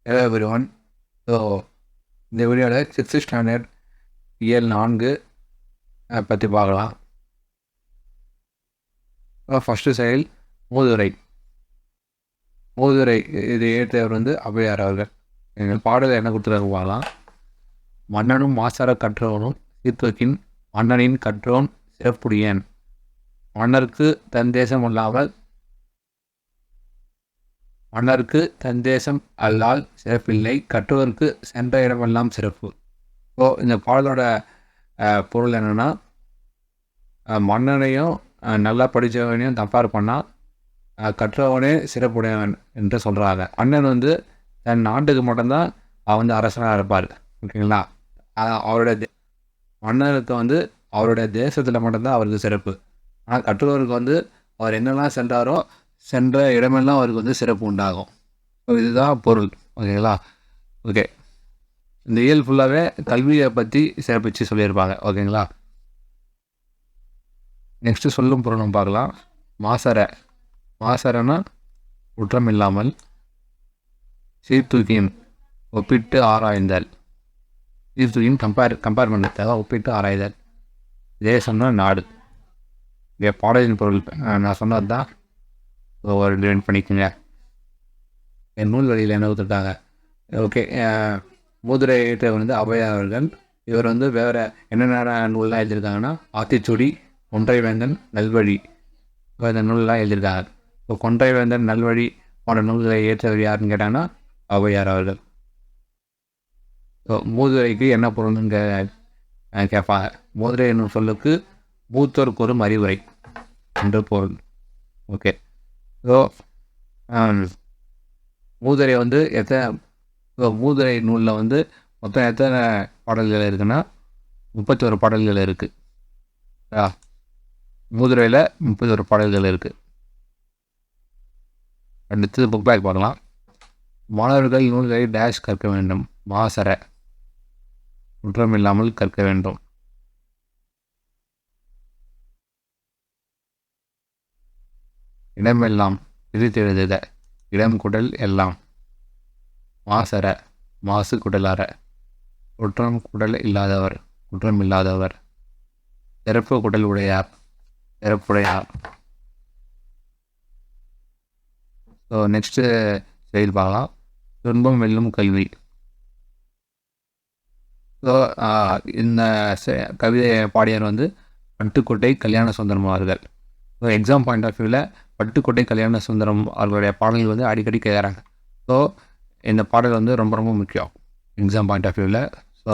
Hello everyone. So இந்த வீடியோவில் 6th standard இயல் 4 பற்றி பார்க்கலாம். ஃபஸ்ட்டு செயல் மூதுரை. இது ஏற்றவர் ஔவையார் அவர்கள். எங்கள் பாடலில் என்ன கொடுத்துருக்காங்க பார்க்கலாம். மன்னனும் மாசார கற்றவனும் சீர்தூக்கின் மன்னனின் கற்றோன் சிறப்புடையன். மன்னருக்கு தன் தேசம் அல்லால் சிறப்பில்லை, கற்றவருக்கு சென்ற இடமெல்லாம் சிறப்பு. ஸோ இந்த பாடலோட பொருள் என்னென்னா, மன்னனையும் நல்லா படித்தவனையும் கம்பேர் பண்ணால் கற்றவனே சிறப்புடையவன் என்று சொல்கிறாங்க. மன்னன் தன் நாட்டுக்கு மட்டும்தான் அவன் அரசனாக இருப்பார். ஓகேங்களா? அவருடைய மன்னருக்கு அவருடைய தேசத்தில் மட்டும்தான் அவருக்கு சிறப்பு. ஆனால் கற்றவருக்கு அவர் என்னெல்லாம் சென்றாரோ சென்ற இடமெல்லாம் அவருக்கு சிறப்பு உண்டாகும். ஸோ இதுதான் பொருள். ஓகேங்களா? ஓகே, இந்த இயல் ஃபுல்லாகவே கல்வியை பற்றி சிறப்பிச்சு சொல்லியிருப்பாங்க. ஓகேங்களா? நெக்ஸ்ட்டு சொல்லும் பொருள் நம்ம பார்க்கலாம். மாசரன்னா குற்றம் இல்லாமல், சீர்தூக்கின் ஒப்பிட்டு ஆராய்ந்தல். சீர்தூக்கின் கம்பேர் பண்ணுறதுக்காக ஒப்பிட்டு ஆராய்தல். தேசம்னா நாடு. இங்கே பாடலின் பொருள் நான் சொன்னது தான். ஒரு ரிவைண்ட் பண்ணிக்கோங்க. என் நூல் வழியில் என்ன கொடுத்துருக்காங்க. ஓகே, மூதுரை ஏற்றவர் ஔவையார் அவர்கள். இவர் வேறு என்னென்ன நூல்லாம் எழுதியிருக்காங்கன்னா, ஆத்திச்சூடி, கொன்றை வேந்தன், நல்வழி, இந்த நூல்லாம் எழுதியிருக்காங்க. இப்போ கொன்றை வேந்தன், நல்வழி போன்ற நூல்களை ஏற்றவர் யாருன்னு கேட்டாங்கன்னா ஔவையார் அவர்கள். ஸோ மூதுரைக்கு என்ன பொருள்னு கேட்பாங்க. மூதுரை என்னும் சொல்லுக்கு மூத்தோருக்கு ஒரு அறிவுரை என்று பொருள். ஓகே, ஸோ மூதுரை மூதுரை நூலில் மொத்தம் எத்தனை பாடல்கள் இருக்குன்னா 31 பாடல்கள் இருக்குது. மூதுரையில் 31 பாடல்கள் இருக்குது. அடுத்து புக் பேக் பார்க்கலாம். மாணவர்கள் நூல்களை டேஷ் கற்க வேண்டும். மாசர குற்றமில்லாமல் கற்க வேண்டும். இடமெல்லாம் பிரித்தெழுதுக. இடம் குடல் எல்லாம். மாசர மாசு குடலார. குற்றம் குடல் இல்லாதவர் குற்றம் இல்லாதவர். சிறப்பு குடல் உடையார் சிறப்புடையார். ஸோ நெக்ஸ்ட்டு செயல் பார்க்கலாம். துன்பம் வெல்லும் கல்வி. ஸோ இந்த கவிதை பாடியார் பட்டுக்கோட்டை கல்யாண சுந்தரம் அவர்கள். ஸோ எக்ஸாம் பாயிண்ட் ஆஃப் வியூவில் பட்டுக்கோட்டை கல்யாண சுந்தரம் அவர்களுடைய பாடல்கள் அடிக்கடி கேட்குறாங்க. ஸோ இந்த பாடல் ரொம்ப ரொம்ப முக்கியம் எக்ஸாம் பாயிண்ட் ஆஃப் வியூவில். ஸோ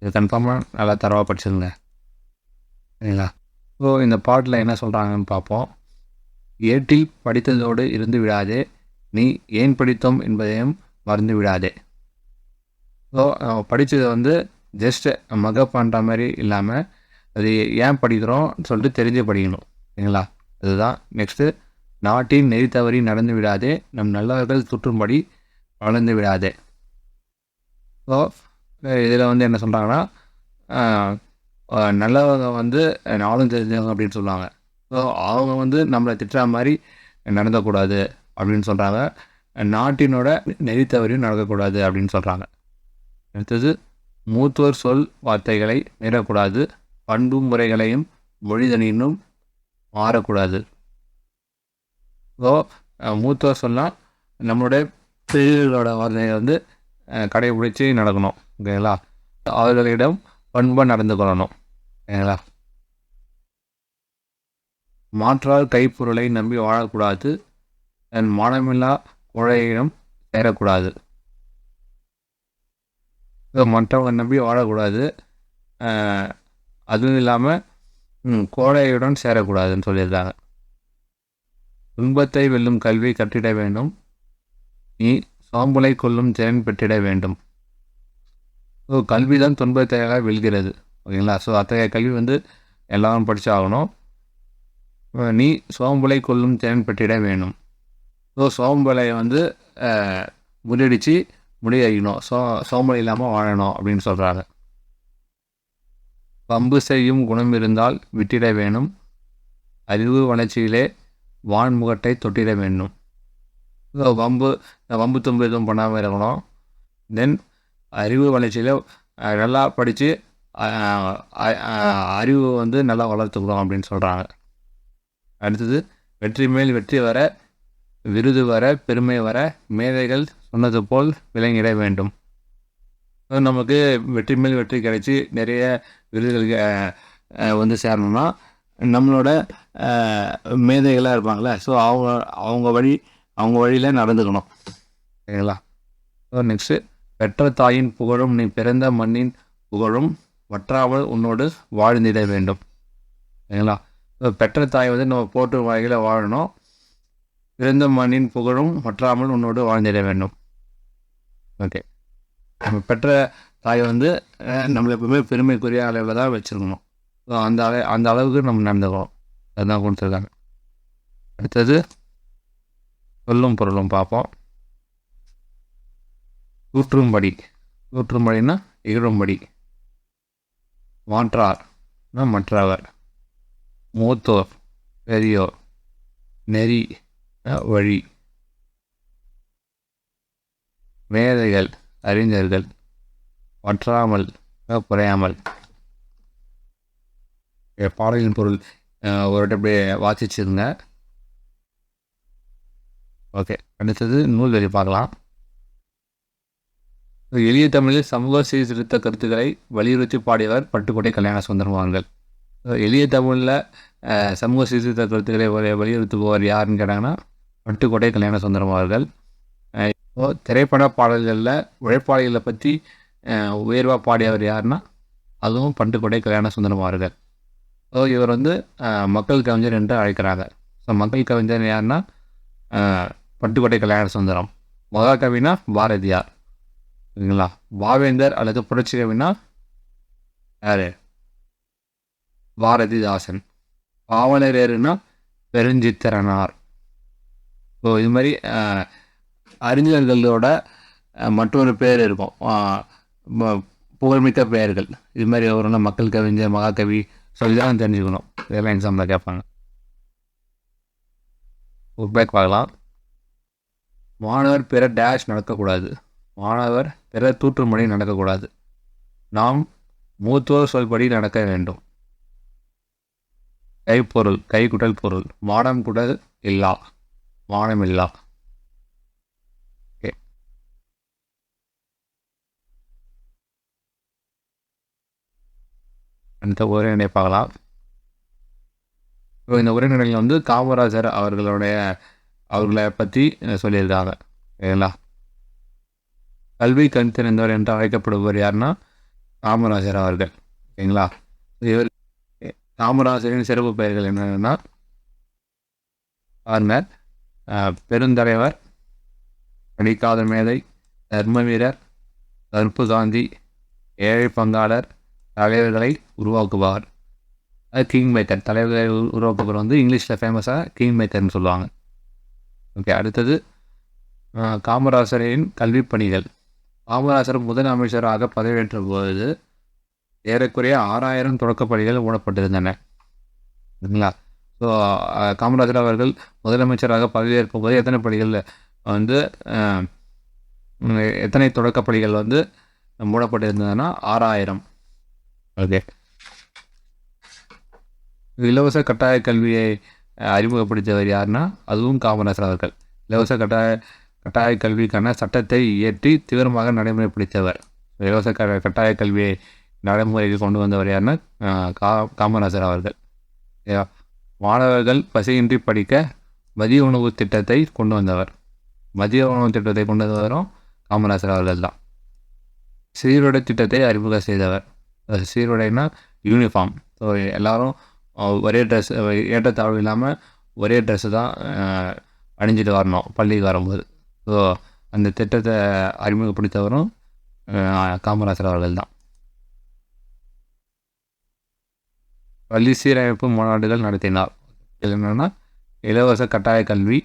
இது கன்ஃபார்மாக நல்லா தரவாக படிச்சிருங்க. சரிங்களா? ஸோ இந்த பாட்டில் என்ன சொல்கிறாங்கன்னு பார்ப்போம். ஏட்டில் படித்ததோடு இருந்து விடாதே, நீ ஏன் படித்தோம் என்பதையும் மறந்து விடாதே. ஸோ படித்தது ஜஸ்ட் மகப் பண்ணுற மாதிரி இல்லாமல் அது ஏன் படிக்கிறோம் சொல்லிட்டு தெரிஞ்சு படிக்கணும். சரிங்களா? அதுதான். நெக்ஸ்ட்டு, நாட்டின் நெறி தவறி நடந்து விடாதே, நம் நல்லவர்கள் சுற்றும்படி வளர்ந்து விடாதே. ஸோ இதில் என்ன சொல்கிறாங்கன்னா, நல்லவங்க நாளும் தெரிஞ்சவங்க அப்படின்னு சொல்லுவாங்க. ஸோ அவங்க நம்மளை திட்டுற மாதிரி நடந்தக்கூடாது அப்படின்னு சொல்கிறாங்க. நாட்டினோட நெறி தவறியும் நடக்கக்கூடாது அப்படின்னு சொல்கிறாங்க. அடுத்தது, மூத்தோர் சொல் வார்த்தைகளை மீறக்கூடாது, பண்பும் முறைகளையும் மொழிதனினும் மாறக்கூடாது. ஸோ மூத்தோர் சொன்னால் நம்மளுடைய பெரியவர்களோட வார்த்தையை கடைபிடிச்சி நடக்கணும். ஓகேங்களா? அவர்களிடம் பண்பாக நடந்து கொள்ளணும். ஓகேங்களா? மாற்றால் கைப்பொருளை நம்பி வாழக்கூடாது, தன் மானமில்லா கோழையிடம் சேரக்கூடாது. ஸோ மற்றவங்க நம்பி வாழக்கூடாது, அதுவும் இல்லாமல் கோழையுடன் சேரக்கூடாதுன்னு சொல்லியிருக்காங்க. துன்பத்தை வெல்லும் கல்வி கற்றிட வேண்டும், நீ சோம்பலை கொள்ளும் திறன் பெற்றிட வேண்டும். ஸோ கல்வி தான் துன்பத்தை வெல்கிறது. ஓகேங்களா? ஸோ அத்தகைய கல்வி எல்லாரும் படித்தாகணும். நீ சோம்பலை கொள்ளும் திறன் பெற்றிட வேண்டும். ஸோ சோம்பலை முறியடித்து முடியணும். சோம்பல் இல்லாமல் வாழணும் அப்படின்னு சொல்கிறாங்க. பம்பு செய்யும் குணம் இருந்தால் விட்டிட வேணும், அறிவு வளர்ச்சியிலே வான்முகட்டை தொட்டிட வேண்டும். வம்பு தும்பு எதுவும் பண்ணாமல் இருக்கணும். தென் அறிவு வளர்ச்சியில் நல்லா படித்து அறிவு வந்து நல்லா வளர்த்துக்கிறோம் அப்படின்னு சொல்கிறாங்க. அடுத்தது வெற்றி மேல் வெற்றி வர, விருது வர, பெருமை வர, மேதைகள் சொன்னது போல் விளங்கிட வேண்டும். நமக்கு வெற்றி மேல் வெற்றி கிடைச்சி நிறைய விருதுகளுக்கு வந்து சேரணும்னா நம்மளோட மேதைகளாக இருப்பாங்களே, ஸோ அவங்க வழியில் நடந்துக்கணும். சரிங்களா? ஸோ நெக்ஸ்ட்டு, பெற்ற தாயின் புகழும் நீ பிறந்த மண்ணின் புகழும் வற்றாமல் உன்னோடு வாழ்ந்திட வேண்டும். சரிங்களா? ஸோ பெற்ற தாய் வந்து நம்ம போட்டு வகையில் வாழணும். பிறந்த மண்ணின் புகழும் வற்றாமல் உன்னோடு வாழ்ந்திட வேண்டும். ஓகே, நம்ம பெற்ற தாய் வந்து நம்மளை எப்பவுமே பெருமைக்குரிய அளவில் தான் வச்சுருக்கணும். ஸோ அந்த அளவுக்கு நம்ம நடந்துக்கணும். அதுதான் கொடுத்துருக்காங்க. அடுத்தது சொல்லும் பொருளும் பார்ப்போம். தூற்றும்படினா இகழும்படி, மாற்றார்னா மற்றவர், மூத்தோர் பெரியோர், நெறி வழி, மேதைகள் அறிஞர்கள், வற்றாமல் குறையாமல். பாடலின் பொருள் ஒரு அப்படியே வாசிச்சிருங்க. ஓகே, அடுத்தது நூல்வெளி பார்க்கலாம். எளிய தமிழில் சமூக சீர்திருத்த கருத்துக்களை வலியுறுத்தி பாடியவர் பட்டுக்கோட்டை கல்யாண சுந்தரம் அவர்கள். எளிய தமிழில் சமூக சீர்திருத்த கருத்துக்களை வலியுறுத்துபவர் யாருன்னு கேட்டாங்கன்னா பட்டுக்கோட்டை கல்யாண சுந்தரம் அவர்கள். திரைப்பட பாடல்களில் உழைப்பாளிகளை பற்றி உயர்வாக பாடியவர் யாருன்னா அதுவும் பட்டுக்கோட்டை கல்யாண சுந்தரம் அவர்கள். ஸோ இவர் வந்து மக்கள் கவிஞர் என்று அழைக்கிறாங்க. ஸோ மக்கள் கவிஞர் யாருன்னா பட்டுக்கோட்டை கல்யாண சுந்தரம். மகாகவினா பாரதியார். சரிங்களா? பாவேந்தர் அல்லது புரட்சி கவினா யார்? பாரதிதாசன். பாவலரேறுனா பெருஞ்சித்திரனார். ஸோ இது மாதிரி அறிஞர்களோட மற்றொரு பேர் இருக்கும், புகழ்மிக்க பெயர்கள். இது மாதிரி ஒரு மக்கள் கவிஞர், மகாகவி சொல்லிதான் தெரிஞ்சுக்கணும். இதெல்லாம் எக்ஸாம்பிள் கேட்பாங்க. ஒரு பேக் பார்க்கலாம். மாணவர் பிற டேஷ் நடக்கக்கூடாது. மாணவர் பிற தூற்றும்படி நடக்கக்கூடாது. நாம் மூத்தோர் சொல்படி நடக்க வேண்டும். கைப்பொருள், கை குடல் பொருள், மாடம் குடல் இல்லா, மானம் இல்லா. ஓகே, அடுத்த உரைநடை பார்க்கலாம். இந்த உரைநடையில் வந்து காமராஜர் அவர்களை பற்றி சொல்லியிருக்காங்க. சரிங்களா? கல்வி கண் திறந்தவர் என்று அழைக்கப்படுபவர் யாருன்னா காமராஜர் அவர்கள். சரிங்களா? இவர் காமராஜரின் சிறப்பு பெயர்கள் என்னென்னா ஆர்னர், பெருந்தலைவர், படிக்காத மேதை, தர்ம வீரர், கருப்பு காந்தி, ஏழை பங்காளர், தலைவர்களை உருவாக்குவார். அது கிங் மேக்கர். தலைவர்களை உருவாக்குவர் வந்து இங்கிலீஷில் ஃபேமஸாக கிங் மேக்கர்னு சொல்லுவாங்க. ஓகே, அடுத்தது காமராஜரின் கல்வி பணிகள். காமராஜர் முதல் அமைச்சராக பதவியேற்ற போது ஏறக்குறைய 6000 தொடக்கப்பள்ளிகள் மூடப்பட்டிருந்தன. சரிங்களா? ஸோ காமராஜர் அவர்கள் முதலமைச்சராக பதவியேற்கும் போது எத்தனை பள்ளிகள் வந்து எத்தனை தொடக்கப்பள்ளிகள் வந்து மூடப்பட்டிருந்ததுன்னா 6000. ஓகே, இலவச கட்டாய கல்வியை அறிமுகப்படுத்தியவர் யாருன்னா அதுவும் காமராஜர் அவர்கள். இலவச கட்டாய கல்விக்கான சட்டத்தை இயற்றி தீவிரமாக நடைமுறைப்படுத்தியவர். இலவச கட்டாய கல்வியை நடைமுறைக்கு கொண்டு வந்தவர் யாருன்னா காமராஜர் அவர்கள். மாணவர்கள் பசியின்றி படிக்க மதிய உணவு திட்டத்தை கொண்டு வந்தவர். மதிய உணவு திட்டத்தை கொண்டு வந்தவரும் காமராஜர் அவர்கள் தான். சீருடை திட்டத்தை அறிமுகம் செய்தவர். சீருடைனா யூனிஃபார்ம். ஸோ எல்லோரும் ஒரே ட்ரெஸ், ஏற்றத்தாழ்வு இல்லாமல் ஒரே ட்ரெஸ்ஸு தான் அணிஞ்சிட்டு வரணும் பள்ளிக்கு வரும்போது. ஸோ அந்த திட்டத்தை அறிமுகப்படுத்தவரும் காமராஜர் அவர்கள் தான். பள்ளி சீரமைப்பு மாநாடுகள் நடத்தினார். இது என்னென்னா இலவச கட்டாய கல்வி,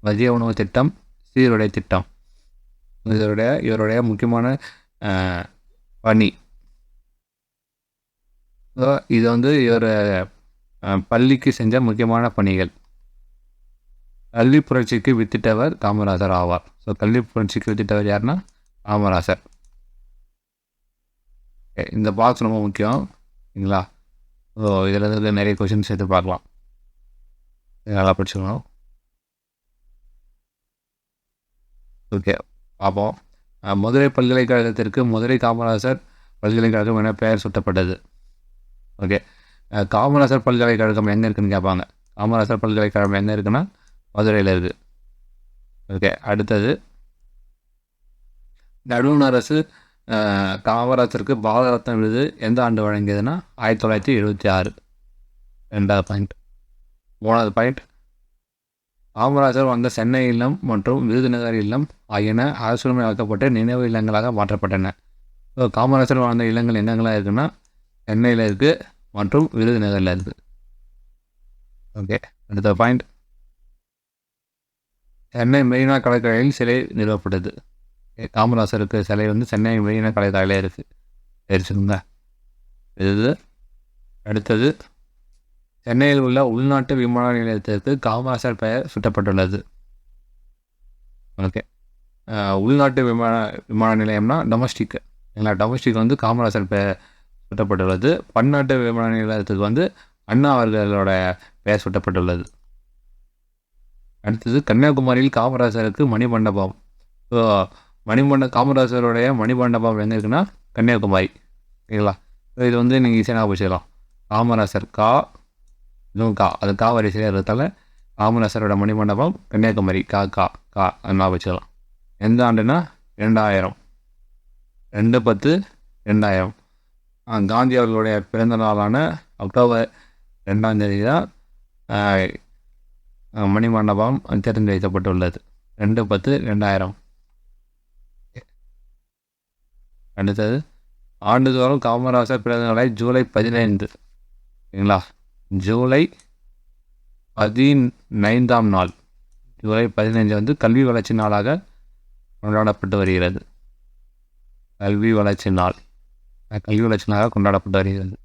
மதிய உணவு திட்டம், சீருடை திட்டம். இவருடைய முக்கியமான பணி. ஸோ இது வந்து இவர் பள்ளிக்கு செஞ்ச முக்கியமான பணிகள். கல்வி புரட்சிக்கு வித்திட்டவர் காமராஜர் ஆவார். ஸோ கல்வி புரட்சிக்கு வித்திட்டவர் யாருன்னா காமராசர். இந்த பாக்ஸ் ரொம்ப முக்கியம் சரிங்களா. ஸோ இதில் இருந்து நிறைய கொஷின்ஸ் எடுத்து பார்க்கலாம். நல்லா படிச்சுக்கணும். ஓகே பார்ப்போம். மதுரை பல்கலைக்கழகத்திற்கு மதுரை காமராசர் பல்கலைக்கழகம் என பெயர் சூட்டப்பட்டது. ஓகே, காமராசர் பல்கலைக்கழகம் எங்கே இருக்குன்னு கேட்பாங்க. காமராசர் பல்கலைக்கழகம் எங்கே இருக்குன்னா மதுரையில் இருக்குது. ஓகே, அடுத்தது நடுவண் அரசு காமராசருக்கு பாரத ரத்னா விருது எந்த ஆண்டு வழங்கியதுன்னா 1976. 2வது பாயிண்ட். 3வது பாயிண்ட், காமராஜர் வந்த சென்னை இல்லம் மற்றும் விருதுநகர் இல்லம் ஆகியன அரசுரிமையாக்கப்பட்டு நினைவு இல்லங்களாக மாற்றப்பட்டன. ஸோ காமராஜர் வாழ்ந்த இல்லங்கள் எங்கெங்கெல்லாம் இருக்குன்னா சென்னையில் இருக்குது மற்றும் விருதுநகரில் இருக்குது. ஓகே, அடுத்த பாயிண்ட், சென்னை மெரினா கடற்கரையில் சிலை நிறுவப்பட்டது. காமராசருக்கு சிலை வந்து சென்னை மெரினா கடற்கரையிலே இருக்குது. தெரிஞ்சுக்கோங்க. இது அடுத்தது, சென்னையில் உள்ள உள்நாட்டு விமான நிலையத்திற்கு காமராசர் பெயர் சூட்டப்பட்டுள்ளது. ஓகே, உள்நாட்டு விமான நிலையம்னா டொமஸ்டிக். டொமஸ்டிக் வந்து காமராசர் பெயர் சூட்டப்பட்டுள்ளது. பன்னாட்டு விமான நிலையத்துக்கு வந்து அண்ணா அவர்களோட பெயர் சூட்டப்பட்டுள்ளது. அடுத்தது, கன்னியாகுமரியில் காமராசருக்கு மணிமண்டபம். ஸோ காமராசருடைய மணிமண்டபம் எங்கே இருக்குன்னா கன்னியாகுமரி. ஓகேங்களா. ஸோ இது வந்து நீங்கள் ஈஸியாக ஞாபகம் வச்சுக்கலாம். காமராசர் இதுவும் அது வரிசையாக இருக்கிறதால காமராசரோட மணிமண்டபம் கன்னியாகுமரி ஞாபகம் வச்சுக்கலாம். எந்த ஆண்டுனா 2000. 2/10/2000. காந்தி அவர்களுடைய பிறந்த நாளான அக்டோபர் 2ஆம் தேதி தான் மணிமண்டபம் திறந்து வைக்கப்பட்டுள்ளது. 2/10/2000. அடுத்தது, ஆண்டுதோறும் காமராசர் பிறந்த நாளை ஜூலை 15. சரிங்களா. ஜூலை 15ஆம் நாள், ஜூலை 15 வந்து கல்வி வளர்ச்சி நாளாக கொண்டாடப்பட்டு வருகிறது. கல்வி வளர்ச்சி நாளாக கொண்டாடப்பட்டு வருகிறது.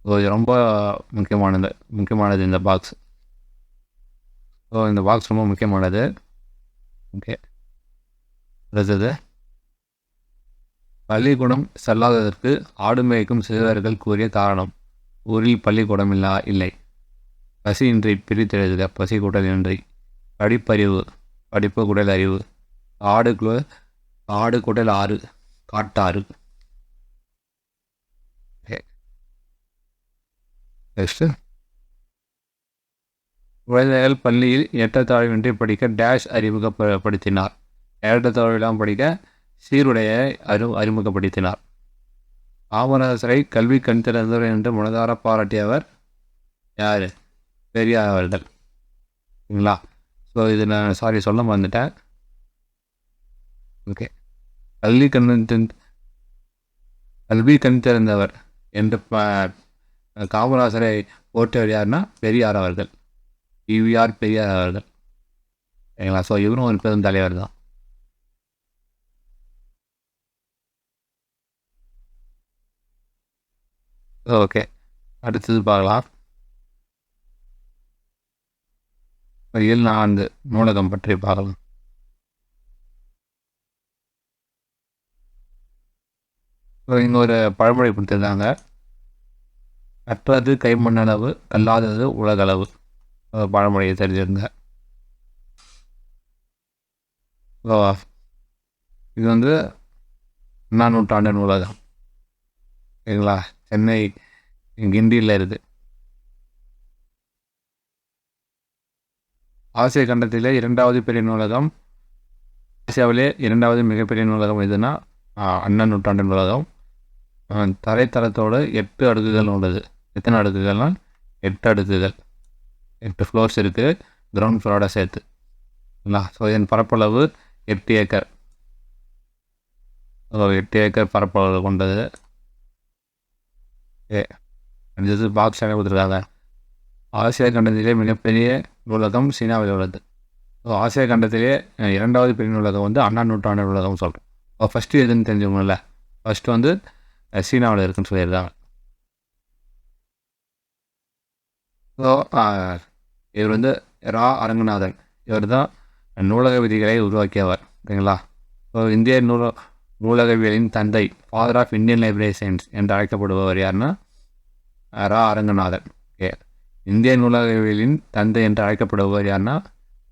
ஸோ இது ரொம்ப முக்கியமானது இந்த பாக்ஸ். ஸோ இந்த பாக்ஸ் ரொம்ப முக்கியமானது. ஓகே, அடுத்தது, பள்ளிக்கூடம் செல்லாததற்கு ஆடு மேய்க்கும் சிறுவர்கள் கூறிய காரணம். ஊரில் பள்ளிக்கூடம் இல்லை. பசியின்றி பிரித்தெழுதுக. பசி கூட்டல் இன்றி. படிப்பறிவு. படிப்பு கூட்டல் அறிவு. ஆடு கூட்டல் ஆறு. காட்டாறு. நெக்ஸ்ட்டு, குழந்தைகள் பள்ளியில் ஏற்றத்தாழ்வின்றி படிக்க டேஷ் அறிமுகப்படுத்தினார். ஏற்றத்தாழ்விலாம் படிக்க சீருடையை அறிமுகப்படுத்தினார். காமராசரை கல்வி கண் திறந்தவர் என்று மனதார பாராட்டியவர் யார்? பெரியார் அவர்கள். சரிங்களா. ஸோ இது நான் சொல்ல மறந்துட்டேன். ஓகே, கல்வி கண் திறந்தவர் என்று காமராசரை போற்றவர் யாருன்னா பெரியார் அவர்கள். ஈவிஆர் பெரியார் அவர்கள். சரிங்களா. ஸோ இவரும் ஒரு பெரும் தலைவர் தான். ஓகே, அடுத்தது பார்க்கலாம். 4 நூலகம் பற்றி பார்க்கலாம். இங்கே ஒரு பழமொழி கொடுத்துருந்தாங்க. கற்றது கைமண்ணளவு, கல்லாதது உலகளவு. பழமொழியை தெரிஞ்சிருங்க. இது வந்து 4ஆம் நூற்றாண்டு நூலகம். சரிங்களா. சென்னை கிண்டியில் இருக்குது. ஆசிய கண்டத்திலே 2வது பெரிய நூலகம், ஆசியாவிலே 2வது மிகப்பெரிய நூலகம் எதுனா அண்ணா நூற்றாண்டு நூலகம். தரைத்தளத்தோடு 8 அடுக்குகள் உள்ளது. எத்தனை அடுக்குகள்னால் 8 அடுக்குகள். 8 ஃப்ளோர்ஸ் இருக்குது கிரவுண்ட் ஃப்ளோரோட சேர்த்து. சரிங்களா. ஸோ இதன் பரப்பளவு 8 ஏக்கர். 8 ஏக்கர் பரப்பளவு கொண்டது. அடுத்தது பாக்ஸ் கொடுத்துருக்காங்க. ஆசியா கண்டத்திலே மிகப்பெரிய நூலகம் சீனாவில் உள்ளது. ஸோ ஆசியா கண்டத்திலே 2வது பெரிய நூலகம் வந்து அண்ணா நூற்றாண்டு நூலகம் சொல்கிறோம். ஃபஸ்ட்டு எதுன்னு தெரிஞ்சுக்கணும்ல. ஃபஸ்ட்டு வந்து சீனாவில் இருக்குன்னு சொல்லியிருக்காங்க. ஸோ இவர் வந்து அரங்கநாதன். இவர் தான் நூலக விதிகளை உருவாக்கியவர். ஓகேங்களா. ஸோ இந்திய நூலகவியலின் தந்தை, father of Indian library science என்று அழைக்கப்படுபவர் யாருன்னா ரா அரங்கநாதன். ஓகே, இந்திய நூலகவியலின் தந்தை என்று அழைக்கப்படுபவர் யாருன்னா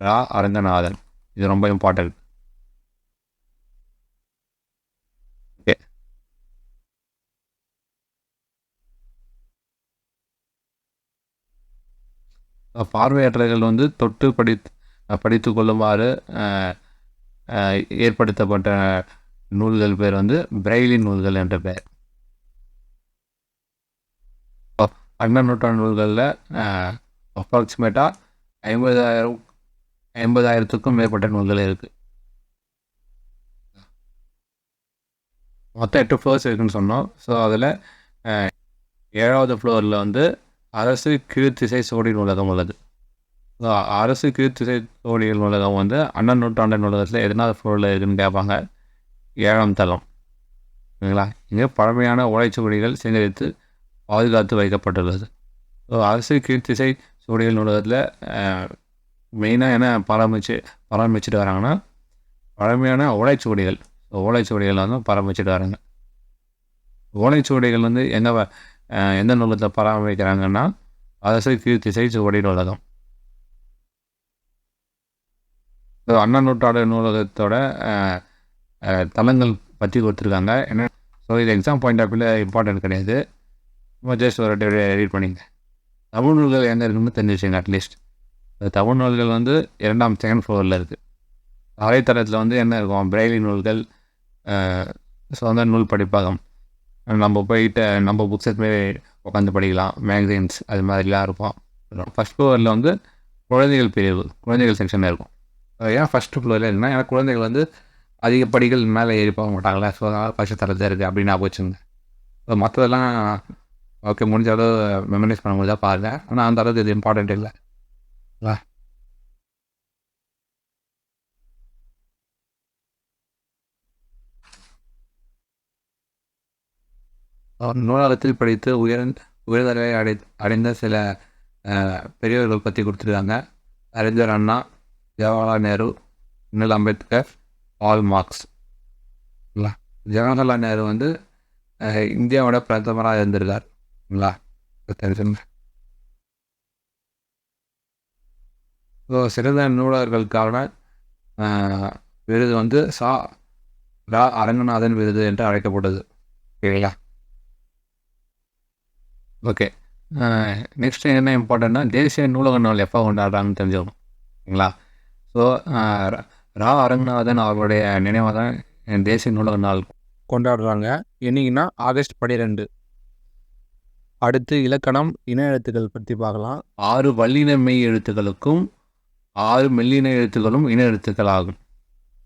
ரா அரங்கநாதன். இது ரொம்ப இம்பார்ட்டன்ட். ஓகே, பார்வையற்றவர்கள் வந்து தொட்டு படித்து கொள்ளுமாறு ஏற்படுத்தப்பட்ட நூல்கள் பேர் வந்து பிரெய்லி நூல்கள் என்ற பெயர். 12ஆம் நூற்றாண்டு நூல்களில் அப்ராக்சிமேட்டாக 50,000க்கும் மேற்பட்ட நூல்கள் இருக்குது. மொத்தம் 8 ஃப்ளோர்ஸ் இருக்குதுன்னு சொன்னோம். ஸோ அதில் 7வது ஃப்ளோரில் வந்து அரசு கீழ்த்திசை சோடி நூலகம் உள்ளது. ஸோ அரசு கீழ்த்திசை சோடி நூலகம் வந்து 2ஆம் நூற்றாண்டு நூலகத்தில் எதனாவது ஃப்ளோரில் இருக்குதுன்னு கேட்பாங்க. 7ஆம் தளம். சரிங்களா? இங்கே பழமையான ஓலைச்சுவடிகள் சேகரித்து பாதுகாத்து வைக்கப்பட்டுள்ளது. ஸோ அரசு கீழ்த்திசை சோடிகள் நூலகத்தில் மெயினாக என்ன பராமரிச்சுட்டு வராங்கன்னா பழமையான ஓலைச்சுவடிகள். ஓலைச்சுவடிகள் வந்து பராமரிச்சுட்டு வராங்க. ஓலைச்சுவடிகள் வந்து எந்த நூலகத்தில் பராமரிக்கிறாங்கன்னா அரசு கீழ்த்திசை சுவடி நூலகம். 2ஆம் நூற்றாண்டு நூலகத்தோட தளங்கள் பற்றி கொடுத்துருக்காங்க. என்ன ஸோ இது எக்ஸாம் பாயிண்ட் ஆஃப் வியூவில் இம்பார்ட்டன்ட் கிடையாது. ஜஸ்ட் ஒரு ரீட் பண்ணிங்க. தமிழ் நூல்கள் எங்கே இருக்குன்னு தெரிஞ்சு வச்சுங்க. அட்லீஸ்ட் தமிழ் நூல்கள் வந்து 2nd ஃப்ளோரில் இருக்குது. அரைத்தளத்தில் வந்து என்ன இருக்கும்? பிரெய்லி நூல்கள், சொந்த நூல் படிப்பகம், நம்ம போயிட்டு நம்ம புக்ஸ் எதுவுமே உட்காந்து படிக்கலாம், மேகசின்ஸ் அது மாதிரிலாம் இருக்கும். ஃபஸ்ட் ஃப்ளோரில் வந்து குழந்தைகள் பிரிவு, குழந்தைகள் செக்ஷன் இருக்கும். ஏன் ஃபஸ்ட்டு ஃப்ளோரில் இருக்குன்னா, ஏன்னா குழந்தைகள் வந்து அதிக படிகள் மேலே ஏறி போக மாட்டாங்களே. ஸோ அதனால் ஃபஸ்ட்டு தரத்தில் இருக்குது அப்படின்னு நான் போச்சுங்க. ஸோ மற்றதெல்லாம் ஓகே, முடிஞ்ச அளவு மெமரைஸ் பண்ண முடிஞ்சா பாருங்கள். ஆனால் அந்த அளவுக்கு இது இம்பார்ட்டண்ட் இல்லை. நூலகத்தில் படித்து உயர்தலை அடைந்த சில பெரியவர்கள் பற்றி கொடுத்துருக்காங்க. அறிஞர் அண்ணா, ஜவஹர்லால் நேரு, அண்ணல் அம்பேத்கர், பால் மார்க்ஸ். ஜவஹர்லால் நேரு வந்து இந்தியாவோட பிரதமராக இருந்திருக்கார். தெரிஞ்சுங்க. ஸோ சிறந்த நூலகர்களுக்கான விருது வந்து ரா அரங்கநாதன் விருது என்று அழைக்கப்பட்டது. சரிங்களா? ஓகே, நெக்ஸ்ட் என்ன இம்பார்ட்டண்ட்னா தேசிய நூலக நாள் எப்போ கொண்டாடுறாங்கன்னு தெரிஞ்சுக்கணும். சரிங்களா? ஸோ ரா அரங்கநாதன் அவருடைய நினைவாக தான் தேசிய நூலக நாள் கொண்டாடுறாங்க. என்னைக்குன்னா ஆகஸ்ட் 12. அடுத்து இலக்கணம், இன எழுத்துக்கள் பற்றி பார்க்கலாம். 6 வல்லின மெய் எழுத்துக்களுக்கும் 6 மெல்லின எழுத்துக்களும் இன எழுத்துக்கள் ஆகும்.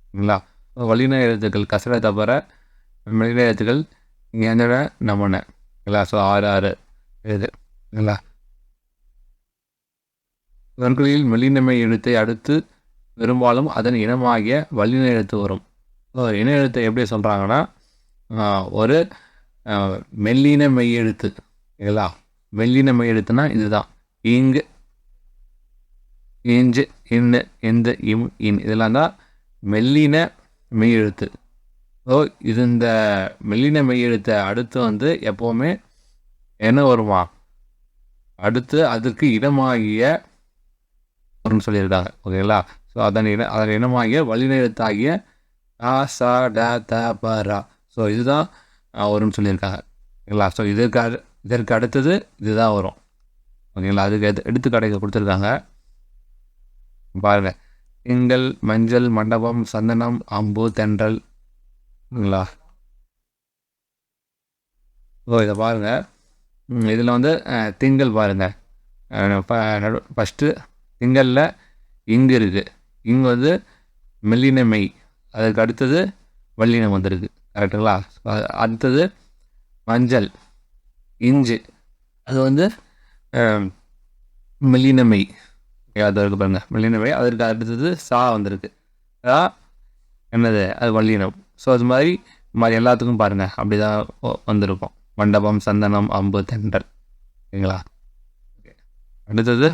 சரிங்களா? வல்லின எழுத்துக்கள் கசர தவிர மெல்லின எழுத்துக்கள் இங்கே எந்த நம்மன. சரிங்களா? ஸோ 6 எழுது. சரிங்களா? சொற்களில் மெல்லினமை எழுத்தை அடுத்து பெரும்பாலும் அதன் இனமாகிய வல்லின எழுத்து வரும். இன எழுத்தை எப்படி சொல்கிறாங்கன்னா, ஒரு மெல்லின மெய் எழுத்து. சரிங்களா? மெல்லின மெய் எழுத்துனா இதுதான். இங்கு, இஞ்சு, இன்னு, எந்த, இம், இன் இதெல்லாம் தான் மெல்லின மெய் எழுத்து. ஸோ இது இந்த மெல்லின மெய் எழுத்தை அடுத்து வந்து எப்போவுமே என்ன வருமா? அடுத்து அதற்கு இடமாகிய சொல்லியிருக்காங்க. ஓகேங்களா? ஸோ அதன் இனமாகிய வல்லின எழுத்தாகிய ஆ, சா, ட, த, ப, ரா. ஸோ இதுதான் வரும்னு சொல்லியிருக்காங்க. ஓகேங்களா? ஸோ இதற்கு அடுத்தது இதுதான் வரும். ஓகேங்களா? அதுக்கு எடுத்துக்காட்டுக்கு கொடுத்துருக்காங்க பாருங்கள். திங்கள், மஞ்சள், மண்டபம், சந்தனம், அம்பு, தென்றல். ஓகேங்களா? ஸோ இதை பாருங்கள். இதில் வந்து திங்கள் பாருங்கள். ஃபஸ்ட்டு திங்களில் இங்கு இருக்குது. இங்கு வந்து மெல்லின மெய். அதுக்கு அடுத்தது வல்லினம் வந்திருக்கு. கரெக்டுங்களா? அடுத்தது மஞ்சள், இஞ்சு, அது வந்து மெல்லின மெய். அது இருக்கு பாருங்க, மெல்லின மெய். அதற்கு அடுத்தது சா வந்திருக்கு. என்னது? அது வல்லினம். ஸோ அது மாதிரி எல்லாத்துக்கும் பாருங்கள் அப்படி தான் வந்திருக்கும். மண்டபம், சந்தனம், அம்பு, தென்றல். ஓகேங்களா? அடுத்தது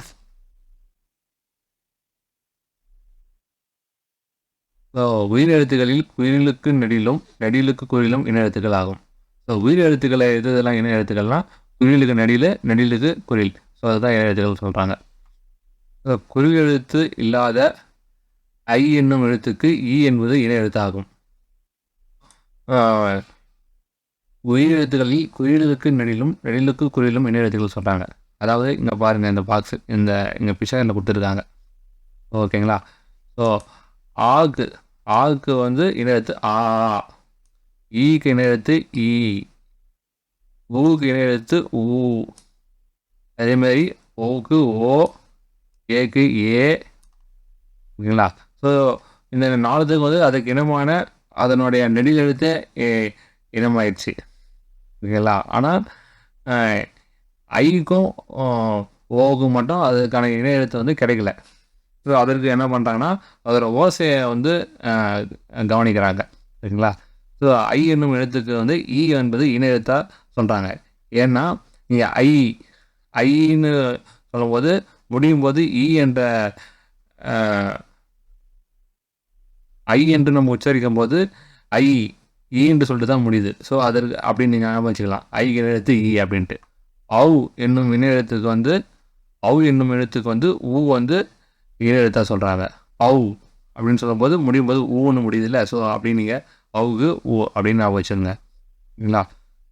ஸோ உயிரெழுத்துக்களில் குரிலுக்கு நெடிலும் நெடிலுக்கு குரிலும் இன எழுத்துக்கள் ஆகும். ஸோ உயிரெழுத்துக்களை இதெல்லாம் இன எழுத்துக்கள்லாம் குரிலுக்கு நெடில் நெடிலுக்கு குரில். ஸோ அதுதான் இன எழுத்துக்கள் சொல்கிறாங்க. ஸோ குறில் எழுத்து இல்லாத ஐ என்னும் எழுத்துக்கு ஈ என்பது இன எழுத்தாகும். உயிரெழுத்துக்களில் குறிலுக்கு நெடிலும் நெடிலுக்கு குரிலும் இன எழுத்துக்கள் சொல்கிறாங்க. அதாவது இங்கே பாருங்கள், இந்த பாக்ஸ் இங்கே பிஷரில் கொடுத்துருக்காங்க. ஓகேங்களா? ஸோ ஆக்கு வந்து இன எழுத்து ஆ, ஈக்கு இன எழுத்து ஈ, ஊக்கு இன எழுத்து ஊ, அதேமாதிரி ஓக்கு ஓ, ஏக்கு ஏ. ஓகேங்களா? ஸோ இந்த 4த்துக்கு வந்து அதுக்கு இனமான அதனுடைய நெடில் எழுத்தே இனமாயிடுச்சு. ஓகேங்களா? ஆனால் ஐக்கும் ஓவுக்கும் மட்டும் அதுக்கான இன எழுத்து வந்து கிடைக்கல. ஸோ அதற்கு என்ன பண்ணுறாங்கன்னா அதோட ஓசையை வந்து கவனிக்கிறாங்க. சரிங்களா? ஸோ ஐ என்னும் எழுத்துக்கு வந்து ஈ என்பது இன எழுத்தாக சொல்கிறாங்க. ஏன்னா இங்கே ஐன்னு சொல்லும்போது முடியும் போது ஈ என்ற ஐ என்று நம்ம உச்சரிக்கும் போது ஈன்னு சொல்லிட்டு தான் முடியுது. ஸோ அதற்கு அப்படின்னு நீங்கள் ஞாபகம் வச்சுக்கலாம், ஐ எழுத்து ஈ அப்படின்ட்டு. ஔ என்னும் இன எழுத்துக்கு வந்து ஊ வந்து இன எழுத்தாக சொல்கிறாங்க. ஔ அப்படின்னு சொல்லும்போது முடியும் போது ஊன்னு முடியுது இல்லை? ஸோ அப்படின்னு நீங்கள் அவுகு ஊ அப்படின்னு ஞாபகம் வச்சுருங்க. ஓகேங்களா?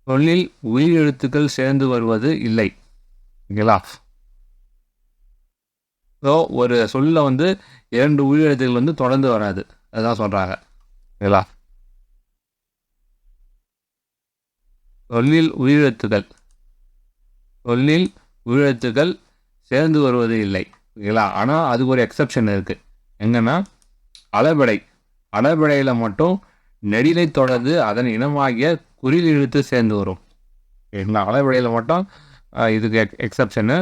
சொல்லில் உயிர் எழுத்துக்கள் சேர்ந்து வருவது இல்லை. ஓகேங்களா? ஸோ ஒரு சொல்லில் வந்து 2 உயிர் எழுத்துக்கள் வந்து தொடர்ந்து வராது, அதுதான் சொல்கிறாங்க. ஓகேங்களா? சொல்லில் உயிரெழுத்துக்கள் சேர்ந்து வருவது இல்லை. ஓகேங்களா? ஆனால் அதுக்கு ஒரு எக்ஸப்ஷன் இருக்குது. எங்கன்னா அளபடையில் மட்டும் நெடிலை தொடர்ந்து அதன் இனமாகிய குறில் எழுத்து சேர்ந்து வரும். ஓகேங்களா? அளபடையில் மட்டும் இதுக்கு எக்ஸப்ஷனு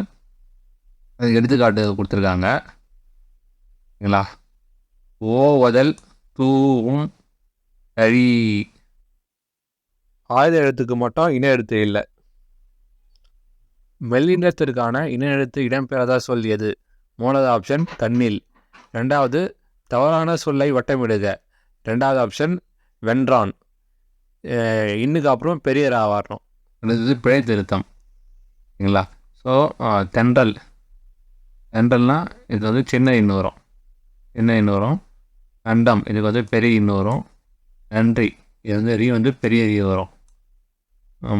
எடுத்துக்காட்டு கொடுத்துருக்காங்க. ஓகேங்களா? ஓவதல் தூவும் சரி, ஆயுத எழுத்துக்கு மட்டும் இன எழுத்து இல்லை. மெல்லினத்திற்கான இன எழுத்து இடம்பெறாத சொல் எது? மூணாவது ஆப்ஷன் தன்னில். 2வது தவறான சொல்லை வட்டமிடுக. 2வது ஆப்ஷன் வென்றான். இன்னுக்கு அப்புறம் பெரிய ரா வரணும். அடுத்தது பிழை திருத்தம். ஓகேங்களா? ஸோ தென்றல்னால் இது வந்து சின்ன இன்னும் வரும். அண்டம் இதுக்கு வந்து பெரிய இன்னும் வரும். நன்றி இது வந்து ரீ வந்து பெரிய ரீ வரும்.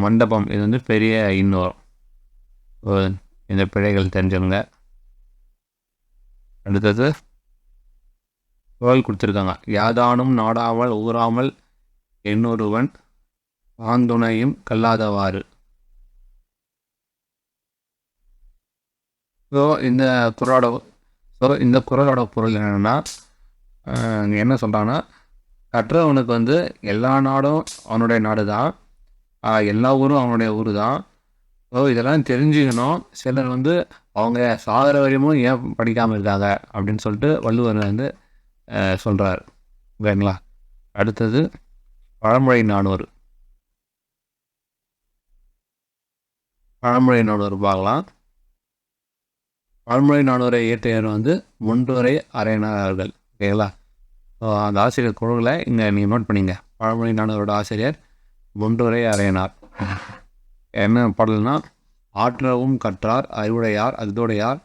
மண்டபம் இது வந்து பெரிய இன்னும் வரும். இந்த பிழைகள் தெரிஞ்சுங்க. அடுத்தது குரல் கொடுத்துருக்காங்க. யாதானும் நாடாமல் ஊறாமல் என்னொருவன் பாந்துணையும் கல்லாதவாறு. ஸோ இந்த குரலோட பொருள் என்னென்னா, என்ன சொல்கிறாங்கன்னா, கற்றவனுக்கு வந்து எல்லா நாடும் அவனுடைய நாடு தான், எல்லா ஊரும் அவனுடைய ஊர் தான். ஸோ இதெல்லாம் தெரிஞ்சுக்கணும். சிலர் வந்து அவங்க சாகிற வரையும் ஏன் படிக்காமல் இருக்காங்க அப்படின்னு சொல்லிட்டு வள்ளுவர் வந்து சொல்கிறார். ஓகேங்களா? அடுத்தது பழமொழி 400 பார்க்கலாம். பழமொழி 400 இயற்றியவர் வந்து முன்றுரை அரையனார் அவர்கள். ஓகேங்களா? ஸோ அந்த ஆசிரியர் குழுவில் இங்கே நீங்கள் நோட் பண்ணிங்க. பழமொழி 400 ஆசிரியர் முன்றுரை அரையனார். என்ன பாடல்னா, ஆற்றவும் கற்றார் அறிவுடையார் அஃதுடையார்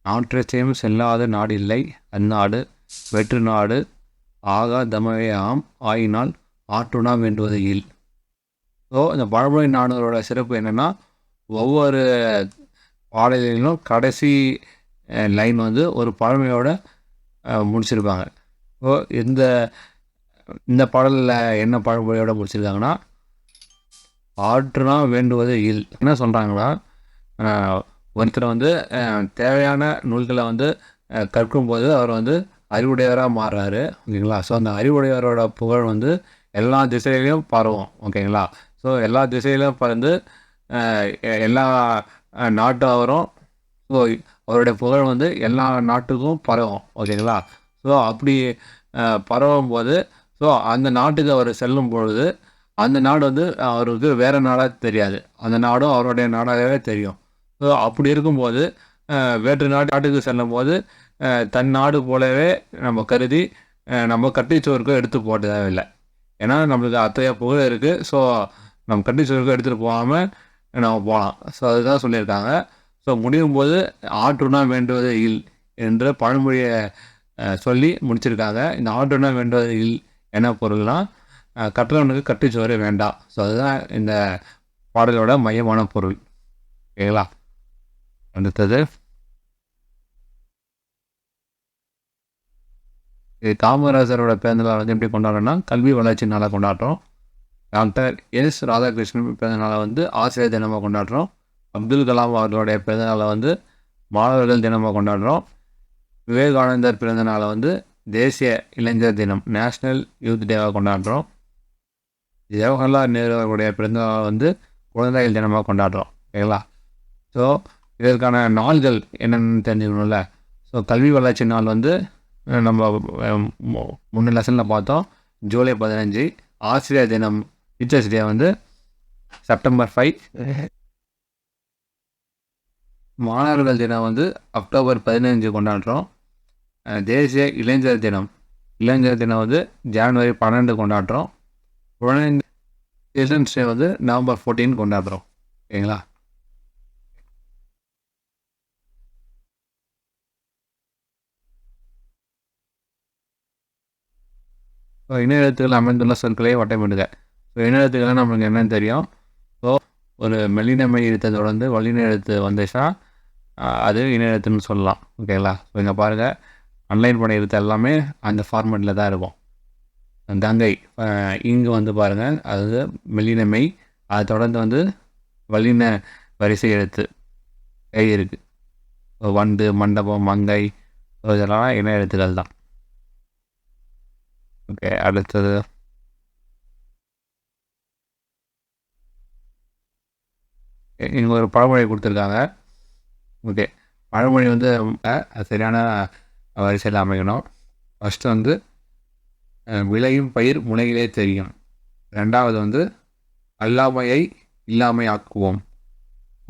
நாற்றச்சையும் செல்லாத நாடு இல்லை அந்நாடு வெற்று நாடு ஆகா தமவே ஆம் ஆயினால் ஆற்றுணா வேண்டுவது இல். ஸோ இந்த பழமொழி 400 சிறப்பு என்னென்னா, ஒவ்வொரு பாடலிலும் கடைசி லைன் வந்து ஒரு பழமையோட முடிச்சிருப்பாங்க. ஸோ இந்த பாடலில் என்ன பழமொழியோட முடிச்சிருக்காங்கன்னா, ஆற்றுனா வேண்டுவது இல். என்ன சொல்கிறாங்கன்னா, ஒருத்தர் வந்து தேவையான நூல்களை வந்து கற்கும்போது அவர் வந்து அறிவுடையவராக மாறுறாரு. ஓகேங்களா? ஸோ அந்த அறிவுடையவரோட புகழ் வந்து எல்லா திசையிலையும் பரவும். ஓகேங்களா? ஸோ எல்லா திசையிலையும் பறந்து எல்லா நாட்டவரும், ஸோ அவருடைய புகழ் வந்து எல்லா நாட்டுக்கும் பரவும். ஓகேங்களா? ஸோ அப்படி பரவும் போது, ஸோ அந்த நாட்டுக்கு அவர் செல்லும் பொழுது அந்த நாடு வந்து அவருக்கு வேறு நாடாக தெரியாது, அந்த நாடும் அவருடைய நாடாகவே தெரியும். ஸோ அப்படி இருக்கும்போது வேற்று நாட்டுக்கு செல்லும் போது தன் நாடு போலவே நம்ம கருதி நம்ம கட்டிச்சோறுக்கும் எடுத்து போட தேவையில்லை. ஏன்னா நம்மளுக்கு அத்தையா புகழ் இருக்குது. ஸோ நம்ம கட்டிச்சோறுக்கும் எடுத்துகிட்டு போகாமல் நம்ம போகலாம். ஸோ அதுதான் சொல்லியிருக்காங்க. ஸோ முடியும் போது ஆற்றுனா வேண்டுவது இல் என்ற பழமொழியை சொல்லி முடிச்சிருக்காங்க. இந்த ஆற்றுனா வேண்டுவது இல் என்ன பொருள்னால் கற்றவனுக்கு கட்டிச்சோறு வேண்டாம். ஸோ அதுதான் இந்த பாடலோட மையமான பொருள். ஓகேங்களா? அடுத்தது இது காமராஜரோட பிறந்தநாள் வந்து எப்படி கொண்டாடுறோம்னா கல்வி வளர்ச்சி நாளாக கொண்டாடுறோம். டாக்டர் எஸ் ராதாகிருஷ்ணன் பிறந்தநாளை வந்து ஆசிரியர் தினமாக கொண்டாடுறோம். அப்துல் கலாம் அவர்களுடைய பிறந்தநாளை வந்து மாணவர்கள் தினமாக கொண்டாடுறோம். விவேகானந்தர் பிறந்தநாளை வந்து தேசிய இளைஞர் தினம் நேஷ்னல் யூத் டேவாக கொண்டாடுறோம். ஜவஹர்லால் நேரு அவர்களுடைய பிறந்தநாளை வந்து குழந்தைகள் தினமாக கொண்டாடுறோம். ஓகேங்களா? ஸோ இதற்கான நாள்கள் என்னென்னு தெரிஞ்சுக்கணும்ல. ஸோ கல்வி வளர்ச்சி நாள் வந்து நம்ம முன்ன லெசனில் பார்த்தோம், ஜூலை 15. ஆசிரியர் தினம் டீச்சர்ஸ் டே வந்து செப்டம்பர் 5. மாணவர்கள் தினம் வந்து அக்டோபர் 15 கொண்டாடுறோம். தேசிய இளைஞர் தினம் வந்து ஜனவரி 12 கொண்டாடுறோம். குழந்தை சில்ட்ரன்ஸ் டே வந்து நவம்பர் 14 கொண்டாடுறோம். ஓகேங்களா? ஸோ இன எழுத்துக்கள் அமைந்துள்ள சொற்களே வட்டமிடுக. ஸோ இன எழுத்துக்கள்லாம் நம்மளுக்கு என்னென்னு தெரியும். ஸோ ஒரு மெல்லினமை எழுத்தை தொடர்ந்து வல்லின எழுத்து வந்துச்சா அது இன எழுத்துன்னு சொல்லலாம். ஓகேங்களா? ஸோ இங்கே பாருங்கள், அன்லைன் பண்ண எழுத்து எல்லாமே அந்த ஃபார்மெட்டில் தான் இருக்கும். கங்கை இங்கே வந்து பாருங்கள், அது மெல்லினமை. அதை தொடர்ந்து வந்து வல்லின வரிசை எழுத்து கை இருக்குது. வண்டு, மண்டபம், மங்கை, இதெல்லாம் இன எழுத்துக்கள் தான். ஓகே, அடுத்தது இங்கே ஒரு பழமொழி கொடுத்துருக்காங்க. ஓகே, பழமொழி வந்து சரியான வரிசையில் அமைக்கணும். ஃபஸ்ட்டு வந்து விளையும் பயிர் முனையிலே தெரியும். ரெண்டாவது வந்து அல்லாமையை இல்லாமை ஆக்குவோம்.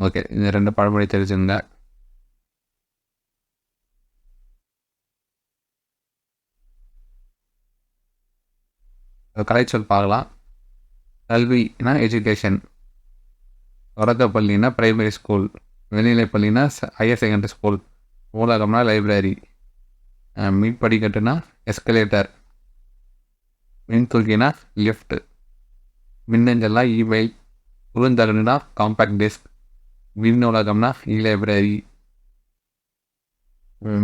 ஓகே, இந்த 2 பழமொழி தெரிஞ்சுங்க. கலைச்சொல் பார்க்கலாம். கல்வினா எஜுகேஷன், தொடக்கப்பள்ளினா பிரைமரி ஸ்கூல், மேல்நிலைப்பள்ளினா ஹையர் செகண்டரி ஸ்கூல், நூலகம்னா லைப்ரரி, மீன்படிக்கட்டுனா எஸ்கலேட்டர், மின்தூக்கினா லிஃப்ட், மின்னஞ்சல்னா இமெயில், குறுந்தகடுனா காம்பேக்ட் டிஸ்க், மின் நூலகம்னா லைப்ரரி,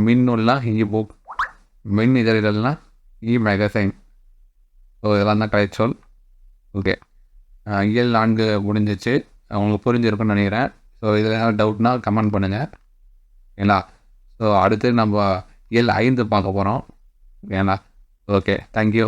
மின்னூல்னா புக், மின் இதழ்கள்னா மேகசைன். ஸோ இதெல்லாம் தான் கலைச்சொல். ஓகே, இயல் 4 முடிஞ்சிச்சு. உங்களுக்கு புரிஞ்சிருக்குன்னு நினைக்கிறேன். ஸோ இதில் ஏதாவது டவுட்னா கமெண்ட் பண்ணுங்கள். ஓகேங்களா? ஸோ அடுத்து நம்ம இயல் 5 பார்க்க போகிறோம். ஓகேங்களா? Okay, thank you.